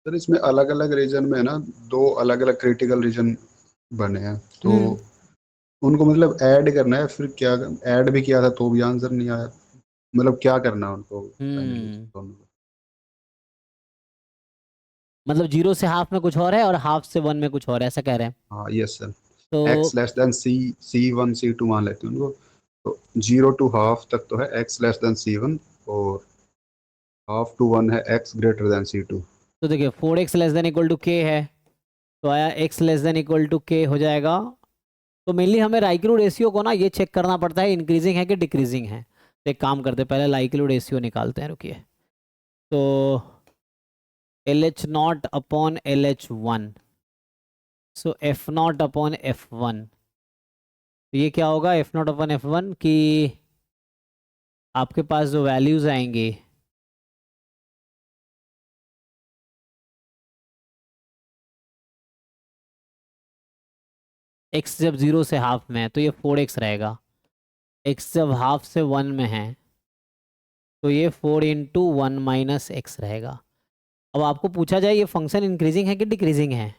Sir इसमें अलग अलग रीजन में ना, दो अलग अलग क्रिटिकल रीजन बने हैं, तो हम्म। उनको मतलब ऐड करना है, फिर क्या ऐड भी किया था तो भी आंसर नहीं आया, मतलब क्या करना है उनको फाइनली हम्म। दोनों को? मतलब जीरो से हाफ में कुछ और है और हाफ से वन में कुछ और है, ऐसा कह रहे हैं? हाँ यस सर। तो एक्स लेस देन सी, C1 C2 मान लेते हैं उनको, तो 0 to ½ तक तो है एक्स लेस देन C1, और ½ to 1 है एक्स ग्रेटर देन C2। तो देखिए 4x less than equal to के है, तो आया x less than equal to K हो जाएगा। तो मेनली हमें लाइक्लीहुड रेशियो को ना ये चेक करना पड़ता है इंक्रीजिंग है कि डिक्रीजिंग है। तो एक काम करते हैं, पहले लाइक्लीहुड रेशियो निकालते हैं, रुकिए। तो LH0 अपॉन LH1, सो F0 अपॉन F1। तो ये क्या होगा, F0 अपॉन F1 की आपके पास जो वैल्यूज आएंगे, x जब जीरो से हाफ में है तो ये 4x रहेगा, x जब हाफ से वन में है तो ये 4 × 1 - x रहेगा। अब आपको पूछा जाए ये फंक्शन इंक्रीजिंग है कि डिक्रीजिंग है,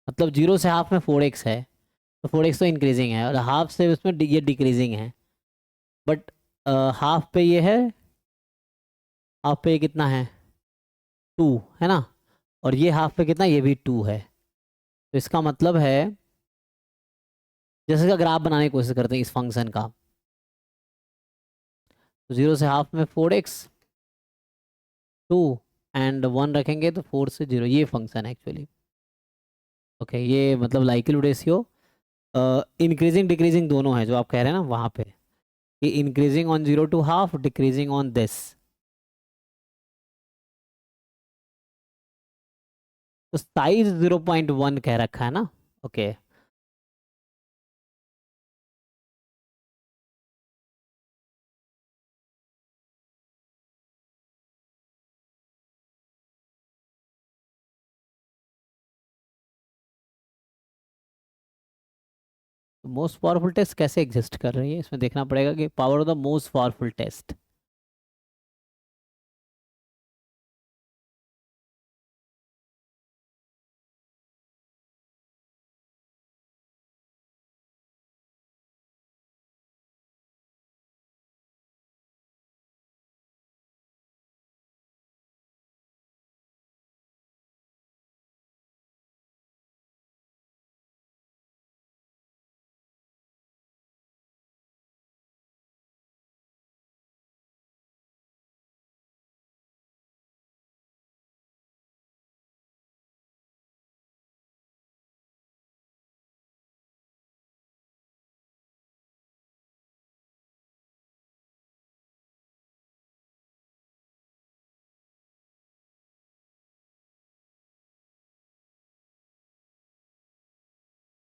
मतलब जीरो से हाफ में 4x है, तो 4x तो इंक्रीजिंग है, और हाफ से उसमें ये डिक्रीजिंग है। बट हाफ पे ये है, हाफ पे ये कितना है, 2 है ना, और ये हाफ पे कितना, ये भी 2 है। तो इसका मतलब है, जैसे का ग्राफ बनाने की कोशिश करते हैं इस फंक्शन का, तो जीरो से हाफ में 4x, 2 एंड 1 रखेंगे तो 4 से 0, ये फंक्शन है एक्चुअली। ओके, ये मतलब लाइक्लीहुड रेशियो इंक्रीजिंग डिक्रीजिंग दोनों है जो आप कह रहे हैं ना वहाँ पे, कि increasing on 0 to ½ decreasing on this. तो साइज 0.1 कह रखा है ना। ओके। मोस्ट पावरफुल टेस्ट कैसे एग्जिस्ट कर रही है, इसमें देखना पड़ेगा कि power of the most powerful test.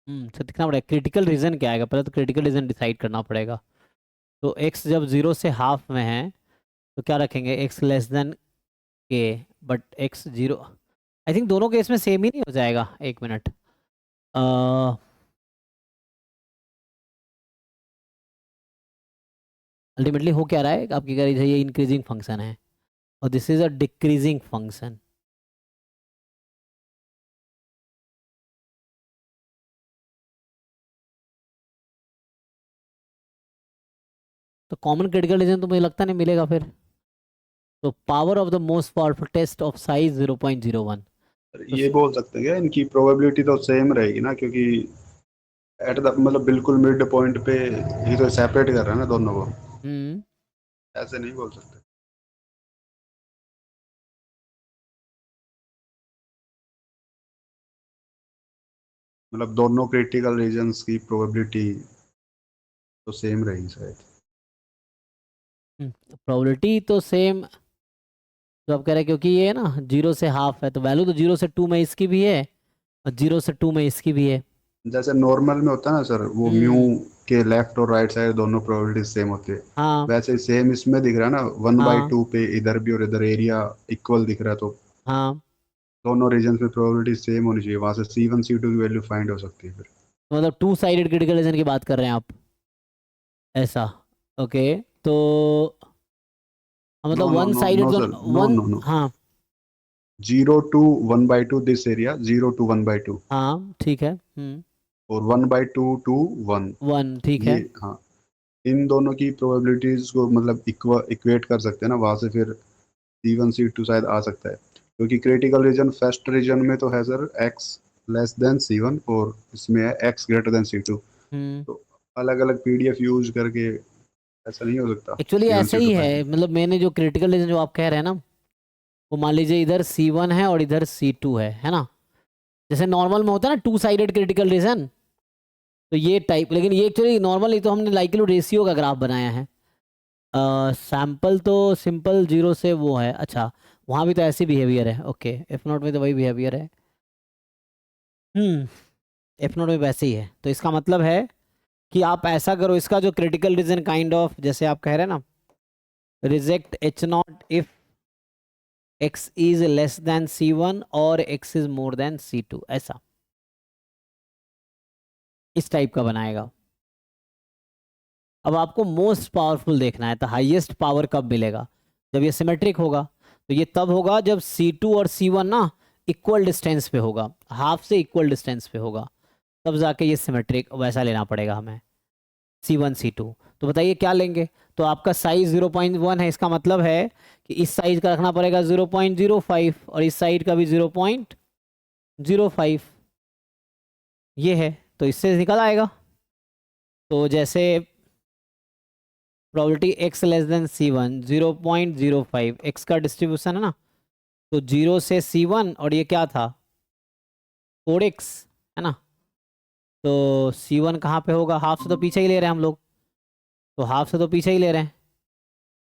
तो दिखना पड़ेगा क्रिटिकल रीजन क्या आएगा, पहले तो क्रिटिकल रीजन डिसाइड करना पड़ेगा। तो x जब जीरो से हाफ में है तो क्या रखेंगे, x लेस देन के, but x zero, I think दोनों केस में सेम ही नहीं हो जाएगा, एक मिनट। अल्टीमेटली हो क्या रहा है, आपकी कह रही है ये इंक्रीजिंग फंक्शन है और this is a decreasing function. तो कॉमन क्रिटिकल रीजन तो मुझे लगता नहीं मिलेगा फिर। तो power of the most powerful test of size 0.01। तो ये बोल सकते हैं क्या, इनकी प्रोबेबिलिटी तो सेम रहेगी ना, क्योंकि एट द मतलब बिल्कुल मिड पॉइंट पे ये तो सेपरेट कर रहा है ना दोनों को, हम्म। ऐसे नहीं बोल सकते। मतलब दोनों क्रिटिकल रीजन्स की प्रोबेबिलिटी तो सेम रहेगी शायद। प्रोबेबिलिटी तो सेम, जो आप कह रहे हैं, क्योंकि ये है ना जीरो से हाफ है तो वैल्यू तो 0 से 2 में इसकी भी है और 0 से 2 में इसकी भी है। जैसे नॉर्मल में होता है ना सर, वो म्यू हम्म। के लेफ्ट और राइट साइड दोनों प्रोबेबिलिटी सेम होती है, हाँ वैसे सेम इसमें दिख रहा है ना, 1/2 हाँ पे इधर भी और इधर एरिया इक्वल दिख रहा है, तो हाँ। दोनों रीजन में प्रोबेबिलिटी सेम होनी चाहिए, वहां से C1 C2 की वैल्यू फाइंड हो सकती है फिर। तो मतलब 2 साइडेड क्रिटिकल रीजन की बात कर रहे हैं आप, ऐसा? ओके। तो नो मतलब no one no sided no जो sir, no one, no no. हाँ 0 to 1/2 दिस एरिया, 0 to 1/2, हाँ ठीक है। और 1/2 to 1। 1 ठीक ये, है। हाँ, इन दोनों की प्रोबेबिलिटीज को मतलब इक्वेट कर सकते हैं ना, वहां से फिर C1 C2 शायद आ सकता है, क्योंकि क्रिटिकल रीजन फर्स्ट रीजन में तो है सर X < C1, और इसमें है X> C2। हम्म तो अलग अलग PDF यूज करके ऐसा नहीं हो सकता एक्चुअली C1 ऐसा C2 ही है, फाइंड। मतलब मैंने जो क्रिटिकल रीजन जो आप कह रहे हैं ना, वो मान लीजिए इधर C1 है और इधर C2 है ना। जैसे नॉर्मल में होता है ना टू साइडेड क्रिटिकल रीजन, तो ये टाइप, लेकिन ये एक्चुअली नॉर्मल नहीं, तो हमने लाइक्लीहुड रेशियो का ग्राफ बनाया है। सैंपल तो सिंपल जीरो से वो है, अच्छा वहाँ भी तो ऐसी बिहेवियर है, ओके एफ नॉट में तो वही बिहेवियर है। एफ नॉट में वैसे ही है, तो इसका मतलब है कि आप ऐसा करो, इसका जो क्रिटिकल रीजन काइंड ऑफ जैसे आप कह रहे हैं ना, reject H not if x is less than C1 और x is more than C2, ऐसा इस टाइप का बनाएगा। अब आपको मोस्ट पावरफुल देखना है, तो हाईएस्ट पावर कब मिलेगा, जब ये सिमेट्रिक होगा। तो ये तब होगा जब C2 और C1 ना इक्वल डिस्टेंस पे होगा, हाफ से इक्वल डिस्टेंस पे होगा, तब जाके ये सिमेट्रिक वैसा लेना पड़ेगा हमें, C1 C2। तो बताइए क्या लेंगे। तो आपका साइज 0.1 है, इसका मतलब है कि इस साइज का रखना पड़ेगा 0.05, और इस साइड का भी 0.05, ये है, तो इससे निकल आएगा। तो जैसे प्रोबेबिलिटी X < C1 0.05, एक्स का डिस्ट्रीब्यूशन है ना, तो 0 से C1, और ये क्या था 4x, है ना। तो C1 कहाँ पे होगा, हाफ से तो पीछे ही ले रहे हैं हम लोग, तो हाफ से तो पीछे ही ले रहे हैं,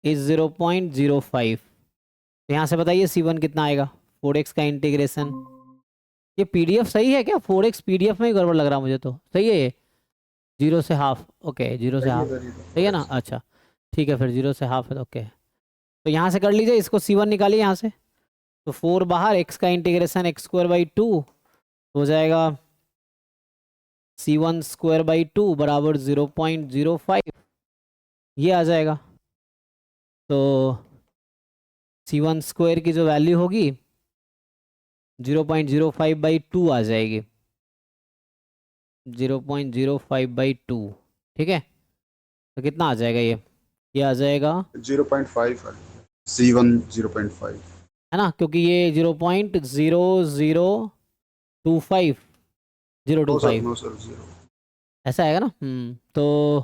इज 0.05। तो यहाँ से बताइए C1 कितना आएगा, 4x का इंटीग्रेशन। ये PDF सही है क्या, 4x PDF में ही गड़बड़ लग रहा है मुझे, तो सही है ये, जीरो से हाफ, ओके जीरो से सही है हाफ, सर, ये सही है तो ना, X। अच्छा ठीक है, फिर जीरो से हाफ है, ओके। तो यहाँ से कर लीजिए, इसको C1 निकालिए यहाँ से, तो 4 बाहर, x का इंटीग्रेशन x² 2 हो जाएगा, C1² 2 बराबर 0.05, ये आ जाएगा। तो C1² की जो वैल्यू होगी 0.05/2 आ जाएगी, 0.05/2, ठीक है। तो कितना आ जाएगा ये आ जाएगा, 0.5 है, C1 0.5। है ना, क्योंकि ये 0.0025, zero two no sir, five no sir, 0। ऐसा आएगा ना। तो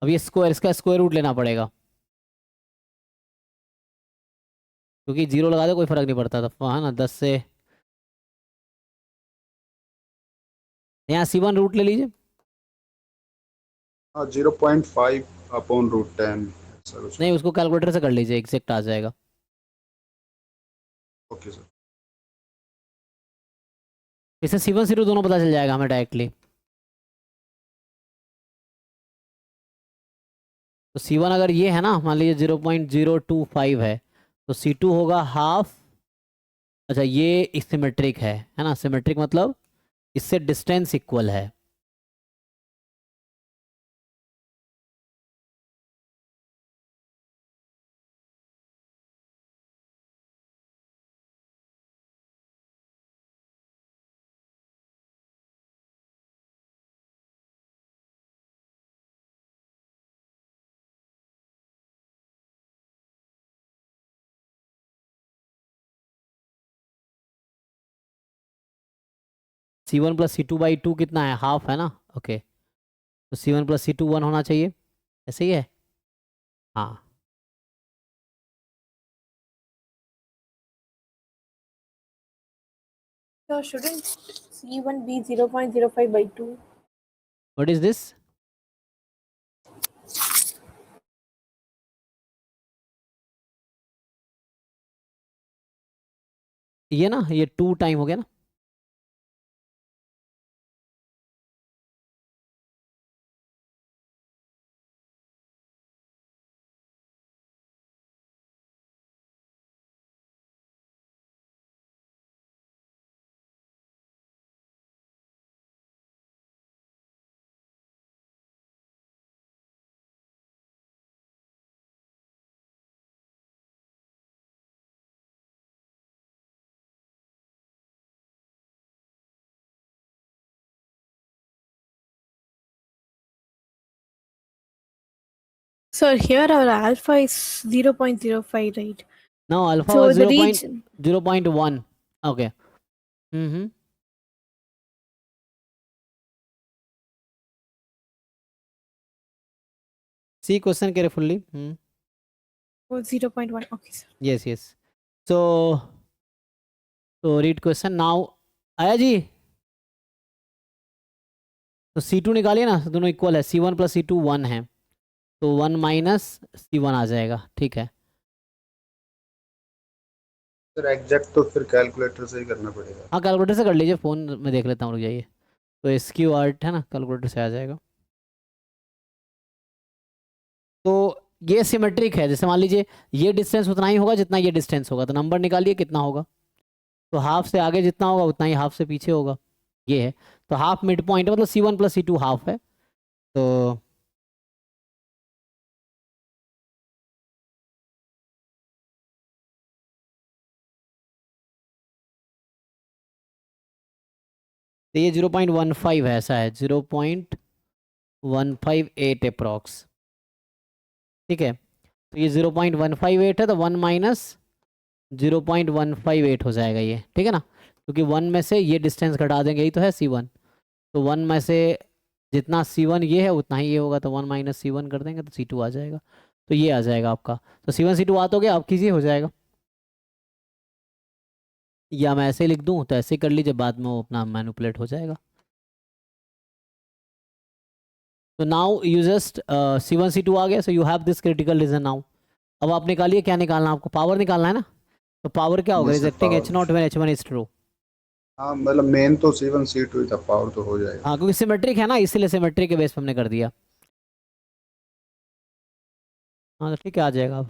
अब ये स्क्वायर, इसका स्क्वायर रूट लेना पड़ेगा, क्योंकि जीरो लगा दे कोई फर्क नहीं पड़ता था, है ना, 10 से यहाँ C1 रूट ले लीजिए। हाँ, 0.5/√10, ऐसा कुछ नहीं, होगा। उसको कैलकुलेटर से कर लीजिए, एग्जैक्ट आ जाएगा। Okay sir. इससे C1 C2 दोनों पता चल जाएगा हमें डायरेक्टली। तो C1 अगर ये है ना, मान लीजिए 0.025 है, तो C2 होगा हाफ। अच्छा ये सिमेट्रिक है ना, सिमेट्रिक मतलब इससे डिस्टेंस इक्वल है। C1 + C2/2 कितना है, हाफ है ना, ओके। तो C1 + C2 1 होना चाहिए, ऐसे ही है, हाँ। So shouldn't C1 be 0.05/2? What is this, ये ना, ये 2 टाइम हो गया ना। So here our alpha is 0.05, right? Now alpha So was the 0. region. 0.1. Okay. See question carefully. Oh, 0.1. Okay, sir. Yes. So read question now. आया जी? तो C2 निकालिए ना, दोनों इक्वल है, C1 प्लस C2 1 है, तो 1 माइनस C1 आ जाएगा, ठीक है। सर एग्जैक्ट तो फिर कैलकुलेटर से ही करना पड़ेगा। हाँ कैलकुलेटर से कर लीजिए, फ़ोन में देख लेता हूँ, रुक जाइए। तो SQ आर्ट है ना, कैलकुलेटर से आ जाएगा। तो ये सिमेट्रिक है, जैसे मान लीजिए ये डिस्टेंस उतना ही होगा जितना ये डिस्टेंस होगा, तो नंबर निकालिए कितना होगा। तो हाफ से आगे जितना होगा उतना ही हाफ से पीछे होगा, ये है। तो हाफ मिड पॉइंट मतलब C1 प्लस C2 हाफ है, तो ये 0.15 है, ऐसा है 0.158 अप्रॉक्स, ठीक है। तो ये 0.158 है, तो 1 माइनस 0.158 हो जाएगा ये, ठीक है ना, क्योंकि 1 में से ये डिस्टेंस घटा देंगे, यही तो है C1। तो 1 में से जितना C1 ये है उतना ही ये होगा, तो 1 माइनस C1 कर देंगे तो C2 आ जाएगा। तो ये आ जाएगा आपका, तो C1 C2 आ तो गया, अब कीजिए हो जाएगा। या मैं ऐसे लिख दूं तो ऐसे कर लीजिए, बाद में वो अपना मैनिपुलेट हो जाएगा। तो now you just C1 C2 आ गया, so you have this critical reason now. अब आप निकालिए, क्या निकालना है आपको, पावर निकालना है ना। तो पावर क्या होगा, ये sir rejecting power, H0 when H1 is true। हाँ मतलब मेन तो C1 C2 ही था, पावर तो हो जाएगा। हाँ क्योंकि सिमेट्रिक है ना, इसीलिए सिमेट्रिक के बेस पे हमने कर दिया। हाँ तो ठीक है, आ जाएगा अब।